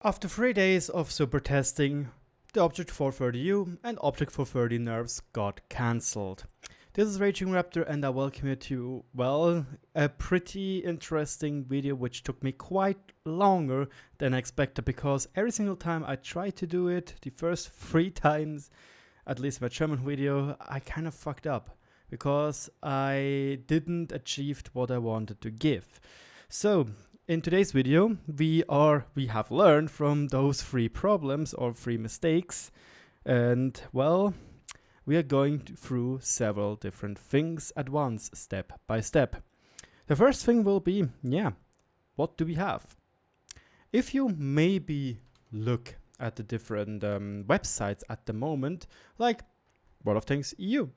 After 3 days of super testing, the Object 430U and Object 430 NERFS got cancelled. This is RagingRaptor and I welcome you to, well, a pretty interesting video which took me quite longer than expected, because every single time I tried to do it, the first 3 times, at least my German video, I kind of fucked up because I didn't achieve what I wanted to give. So in today's video, we have learned from those 3 problems or 3 mistakes, and well, we are going through several different things at once, step by step. The first thing will be, what do we have? If you maybe look at the different websites at the moment, like World of Tanks EU,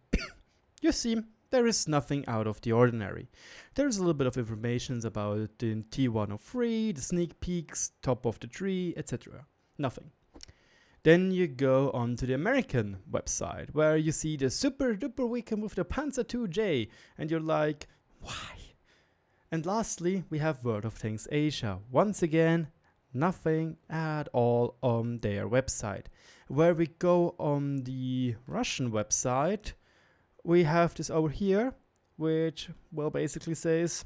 you see there is nothing out of the ordinary. There's a little bit of information about the T103, the sneak peeks, top of the tree, etc. Nothing. Then you go on to the American website, where you see the super duper weekend with the Panzer II-J, and you're like, why? And lastly, we have World of Tanks Asia. Once again, nothing at all on their website. Where we go on the Russian website, we have this over here, which, well, basically says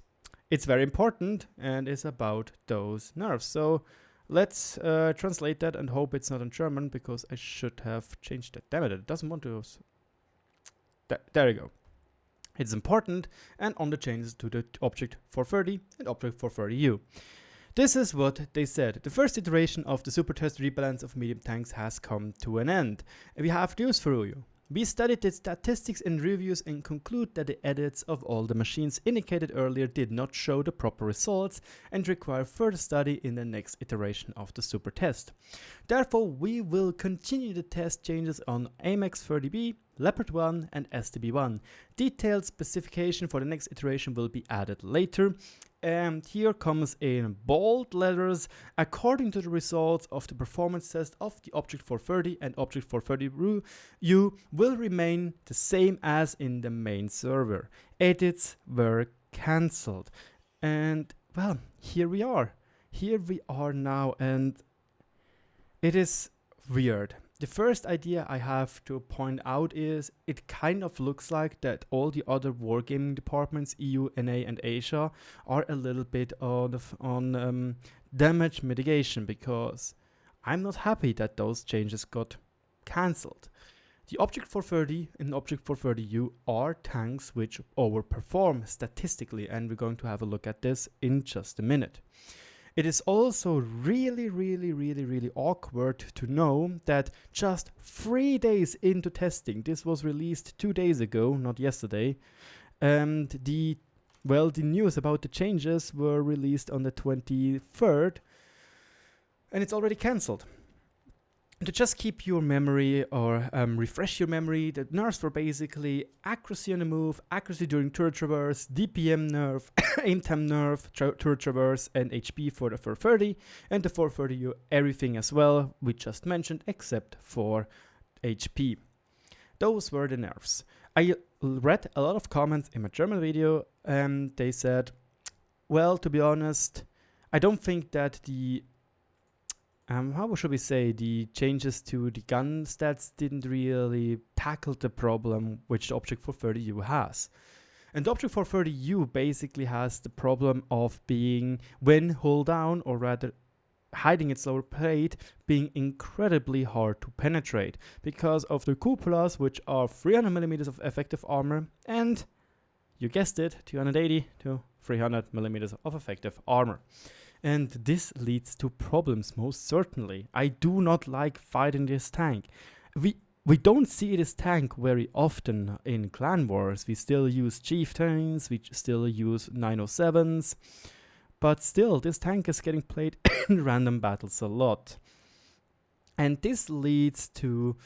it's very important and is about those nerfs. So let's translate that and hope it's not in German, because I should have changed that. Damn it doesn't want to. There you go. It's important, and on the changes to the Object 430 and Object 430U. This is what they said. The first iteration of the Supertest rebalance of medium tanks has come to an end. And we have news for you. We studied the statistics and reviews and conclude that the edits of all the machines indicated earlier did not show the proper results and require further study in the next iteration of the super test. Therefore, we will continue the test changes on AMX30B, Leopard 1 and STB1. Detailed specification for the next iteration will be added later. And here comes in bold letters: according to the results of the performance test of the Object 430 and Object 430U will remain the same as in the main server. Edits were cancelled. And well, here we are. Here we are now, and it is weird. The first idea I have to point out is it kind of looks like that all the other wargaming departments, EU, NA and Asia, are a little bit on damage mitigation, because I'm not happy that those changes got cancelled. The Object 430 and Object 430U are tanks which overperform statistically, and we're going to have a look at this in just a minute. It is also really awkward to know that just 3 days into testing, this was released 2 days ago, not yesterday, and the news about the changes were released on the 23rd, and it's already cancelled. To just keep your memory or refresh your memory, the nerfs were basically accuracy on the move, accuracy during turret traverse, DPM nerf, aim time nerf, turret traverse, and HP for the 430, and the 430U everything as well, we just mentioned, except for HP. Those were the nerfs. I read a lot of comments in my German video, and they said, well, to be honest, I don't think that the how should we say, the changes to the gun stats didn't really tackle the problem which the Object 430U has. And the Object 430U basically has the problem of being, when hull down, or rather hiding its lower plate, being incredibly hard to penetrate because of the cupolas, which are 300mm of effective armor, and, you guessed it, 280 to 300mm of effective armor. And this leads to problems, most certainly. I do not like fighting this tank. We don't see this tank very often in clan wars. We still use chieftains, we still use 907s, but still this tank is getting played in random battles a lot. And this leads to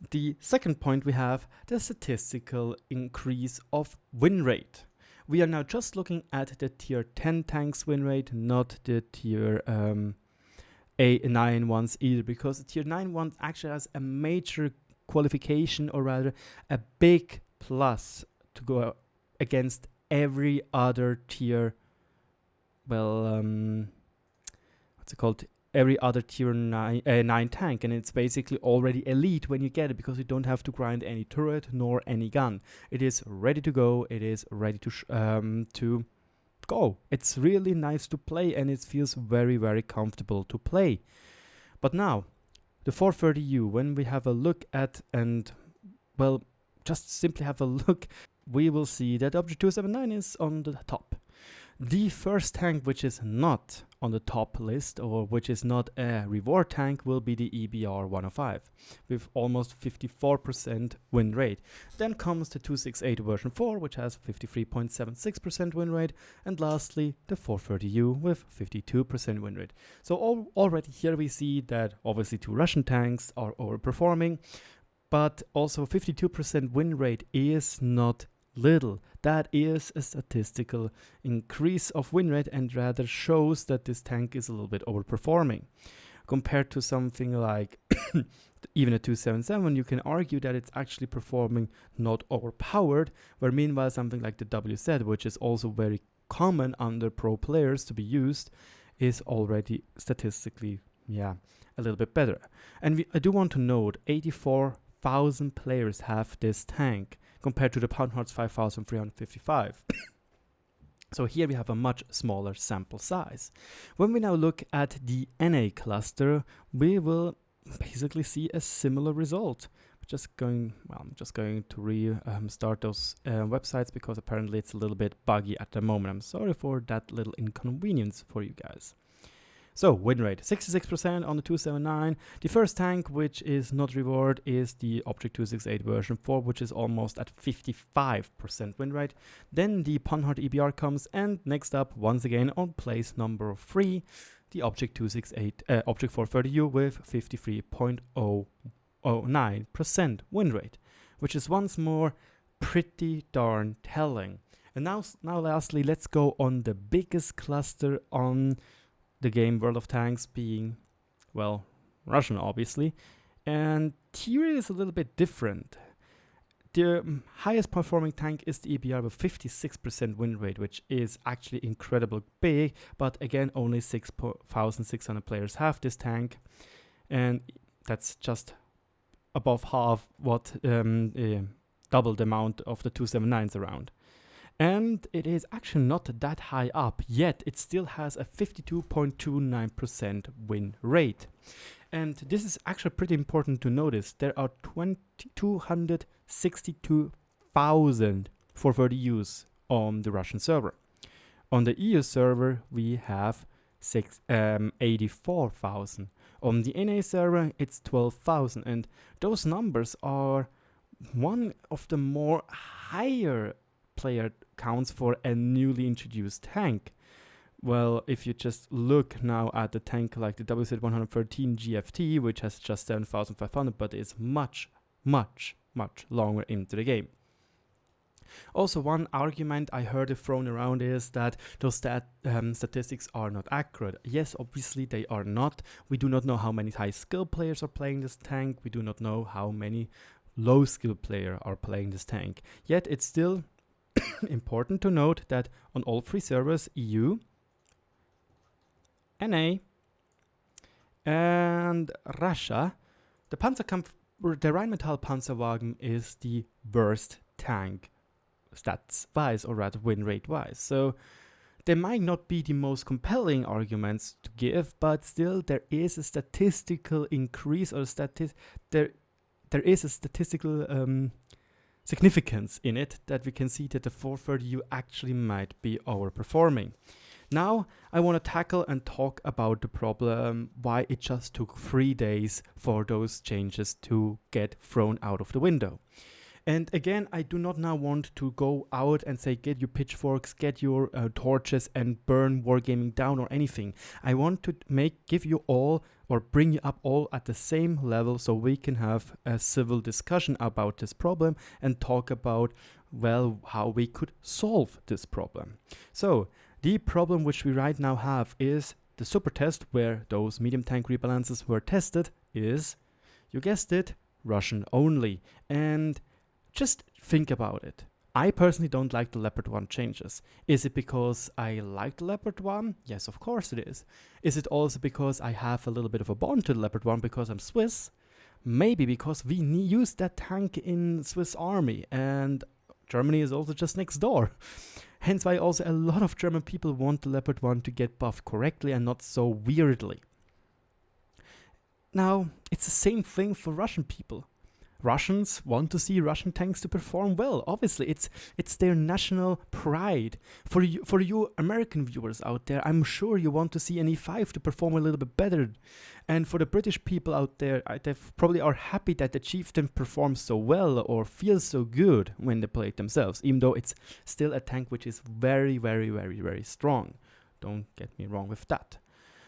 the second point we have, the statistical increase of win rate. We are now just looking at the tier 10 tanks win rate, not the tier 9 ones either, because the tier 9 one actually has a major qualification, or rather a big plus to go against every other tier, what's it called, every other tier 9 tank, and it's basically already elite when you get it, because you don't have to grind any turret nor any gun. It is ready to go. It is ready to go. It's really nice to play, and it feels very, very comfortable to play. But now, the 430U, when we have a look at, and well, just simply have a look, we will see that Object 279 is on the top. The first tank which is not on the top list, or which is not a reward tank, will be the EBR 105 with almost 54% win rate. Then comes the 268 version 4, which has 53.76% win rate, and lastly the 430U with 52% win rate. So already here we see that obviously 2 Russian tanks are overperforming, but also 52% win rate is not little. That is a statistical increase of win rate, and rather shows that this tank is a little bit overperforming. Compared to something like even a 277, you can argue that it's actually performing not overpowered, where meanwhile something like the WZ, which is also very common under pro players to be used, is already statistically, a little bit better. And I do want to note, 84,000 players have this tank, compared to the Poundhearts 5,355. So here we have a much smaller sample size. When we now look at the NA cluster, we will basically see a similar result. I'm just going to restart those websites, because apparently it's a little bit buggy at the moment. I'm sorry for that little inconvenience for you guys. So, win rate, 66% on the 279. The first tank, which is not reward, is the Object 268 version 4, which is almost at 55% win rate. Then the Poundheart EBR comes, and next up, once again, on place number 3, the Object 430U with 53.009% win rate, which is once more pretty darn telling. And now lastly, let's go on the biggest cluster on the game World of Tanks, being, well, Russian obviously, and here is a little bit different. The highest performing tank is the EBR with 56% win rate, which is actually incredibly big, but again only 6,600 players have this tank, and that's just above half what double the amount of the 279s around. And it is actually not that high up, yet it still has a 52.29% win rate. And this is actually pretty important to notice. There are 262,000 430Us on the Russian server. On the EU server, we have 84,000. On the NA server, it's 12,000. And those numbers are one of the more higher player counts for a newly introduced tank. Well, if you just look now at the tank like the WZ113 GFT, which has just 7,500, but is much, much, much longer into the game. Also, one argument I heard thrown around is that those statistics are not accurate. Yes, obviously they are not. We do not know how many high skill players are playing this tank. We do not know how many low skill players are playing this tank. Yet it's still important to note that on all 3 servers, EU, NA, and Russia, the Rheinmetall Panzerwagen is the worst tank stats-wise, or rather win rate-wise. So there might not be the most compelling arguments to give, but still there is a statistical increase, or there is a statistical significance in it, that we can see that the 430U actually might be overperforming. Now I want to tackle and talk about the problem why it just took 3 days for those changes to get thrown out of the window. And again, I do not now want to go out and say, get your pitchforks, get your torches and burn Wargaming down or anything. I want to give you all, or bring you up all at the same level, so we can have a civil discussion about this problem and talk about, well, how we could solve this problem. So the problem which we right now have is the Supertest, where those medium tank rebalances were tested, is, you guessed it, Russian only. And just think about it. I personally don't like the Leopard 1 changes. Is it because I like the Leopard 1? Yes, of course it is. Is it also because I have a little bit of a bond to the Leopard 1 because I'm Swiss? Maybe because we used that tank in Swiss Army and Germany is also just next door. Hence why also a lot of German people want the Leopard 1 to get buffed correctly and not so weirdly. Now, it's the same thing for Russian people. Russians want to see Russian tanks to perform well. Obviously, it's their national pride. For you American viewers out there, I'm sure you want to see an E5 to perform a little bit better. And for the British people out there, they probably are happy that the Chieftain performs so well or feels so good when they play it themselves, even though it's still a tank which is very, very, very, very strong. Don't get me wrong with that.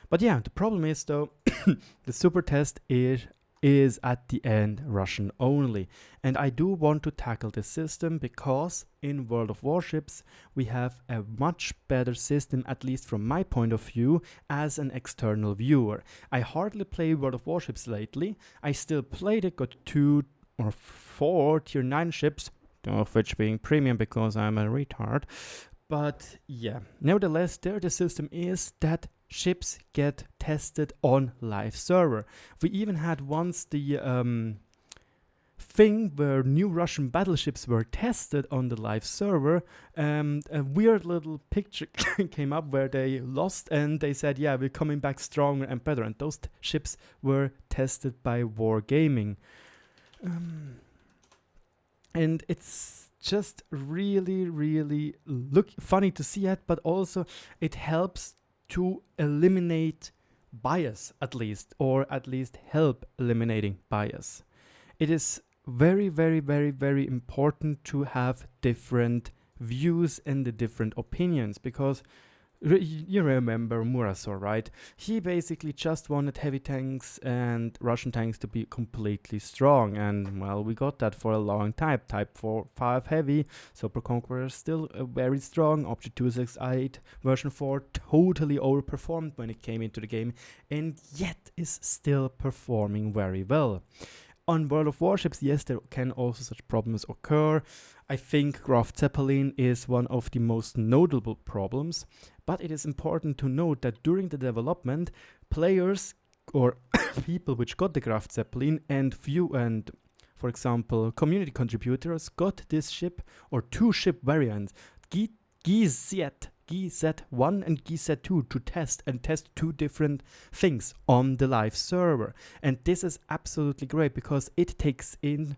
But yeah, the problem is though, the Supertest is at the end Russian only. And I do want to tackle this system because in World of Warships we have a much better system, at least from my point of view, as an external viewer. I hardly play World of Warships lately. I still played it, got 2 or 4 tier 9 ships, of which being premium because I'm a retard. But yeah, nevertheless, there the system is that ships get tested on live server. We even had once the thing where new Russian battleships were tested on the live server. A weird little picture came up where they lost and they said, yeah, we're coming back stronger and better. And those ships were tested by Wargaming. And it's just really, really funny to see it, but also it helps to eliminate bias, at least, or at least help eliminating bias. It is very, very, very, very important to have different views and the different opinions, because you remember Murasor, right? He basically just wanted heavy tanks and Russian tanks to be completely strong, and well, we got that for a long time. Type 4-5 heavy, Super Conqueror still very strong. Object 268 version 4 totally overperformed when it came into the game, and yet is still performing very well. On World of Warships, yes, there can also such problems occur. I think Graf Zeppelin is one of the most notable problems, but it is important to note that during the development, players or people which got the Graf Zeppelin and for example, community contributors got this ship or 2 ship variants, GZ1 and GZ2 to test 2 different things on the live server. And this is absolutely great because it takes in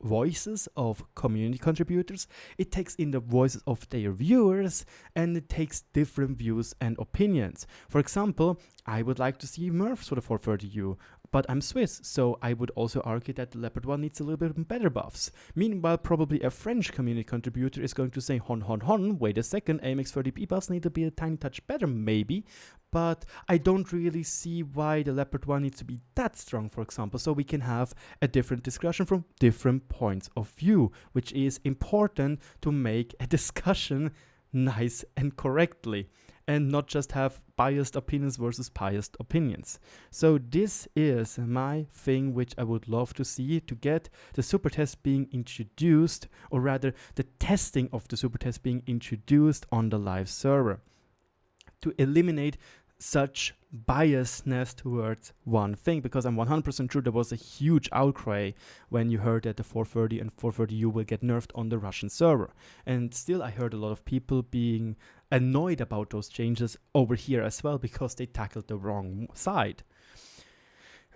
voices of community contributors, it takes in the voices of their viewers, and it takes different views and opinions. For example, I would like to see NERFS for the 430U, but I'm Swiss, so I would also argue that the Leopard 1 needs a little bit better buffs. Meanwhile, probably a French community contributor is going to say, hon, wait a second, AMX 30B buffs need to be a tiny touch better, maybe, but I don't really see why the Leopard 1 needs to be that strong, for example, so we can have a different discussion from different points of view, which is important to make a discussion nice and correctly, and not just have biased opinions versus biased opinions. So this is my thing which I would love to see, to get the Supertest being introduced, or rather the testing of the Supertest being introduced on the live server, to eliminate such biasness towards one thing, because I'm 100% sure there was a huge outcry when you heard that the 430 and 430U will get nerfed on the Russian server. And still I heard a lot of people being annoyed about those changes over here as well, because they tackled the wrong side.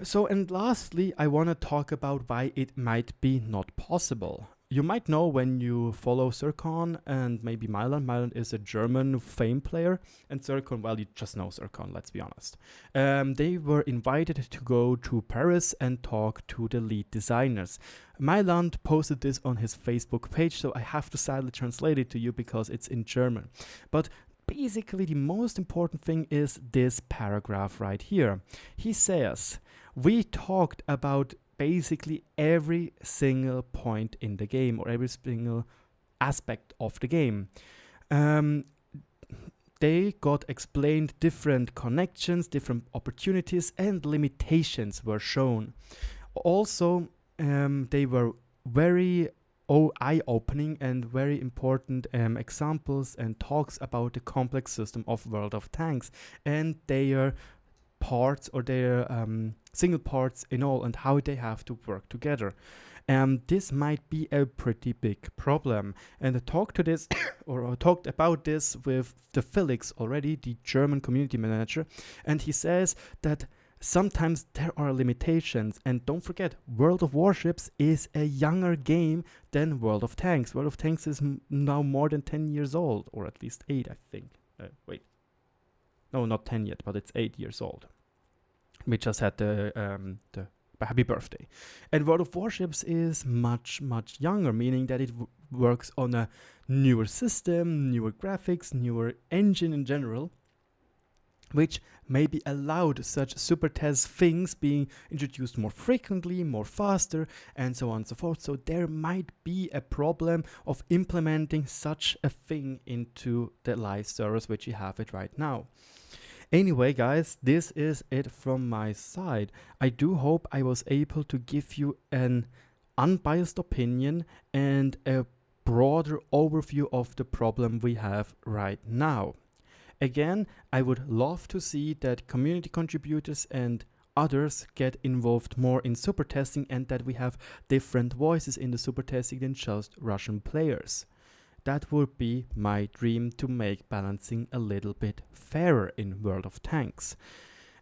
So, and lastly, I want to talk about why it might be not possible. You might know when you follow Zircon and maybe Mailand. Mailand is a German Fame player, and Zircon, well, you just know Zircon, let's be honest. They were invited to go to Paris and talk to the lead designers. Mailand posted this on his Facebook page, so I have to sadly translate it to you because it's in German. But basically, the most important thing is this paragraph right here. He says, we talked about basically every single point in the game, or every single aspect of the game. They got explained different connections, different opportunities, and limitations were shown. Also, they were very eye-opening and very important examples and talks about the complex system of World of Tanks and their parts or their single parts in all and how they have to work together. This might be a pretty big problem. And I talked to this or talked about this with the Felix already, the German community manager, and he says that sometimes there are limitations. And don't forget, World of Warships is a younger game than World of Tanks. World of Tanks is now more than 10 years old, or at least 8, I think. Wait. No, not 10 yet, but it's 8 years old. We just had the happy birthday. And World of Warships is much, much younger, meaning that it works on a newer system, newer graphics, newer engine in general, which maybe allowed such Supertest things being introduced more frequently, more faster, and so on and so forth. So there might be a problem of implementing such a thing into the live servers, which you have it right now. Anyway, guys, this is it from my side. I do hope I was able to give you an unbiased opinion and a broader overview of the problem we have right now. Again, I would love to see that community contributors and others get involved more in super testing and that we have different voices in the super testing than just Russian players. That would be my dream, to make balancing a little bit fairer in World of Tanks.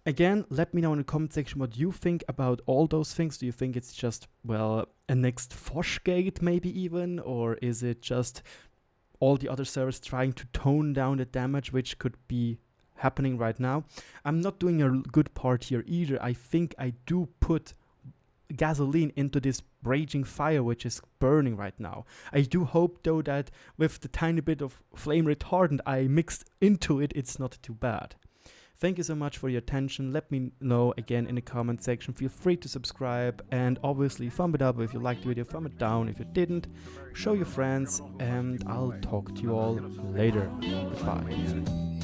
Again, let me know in the comment section what you think about all those things. Do you think it's just, well, a next Foshgate maybe even? Or is it just all the other servers trying to tone down the damage which could be happening right now? I'm not doing a good part here either. I think I do put gasoline into this raging fire which is burning right now. I do hope though that with the tiny bit of flame retardant I mixed into it, it's not too bad. Thank you so much for your attention. Let me know again in the comment section. Feel free to subscribe and obviously thumb it up if you liked the video, thumb it down if you didn't. Show your friends and I'll talk to you all later. Goodbye.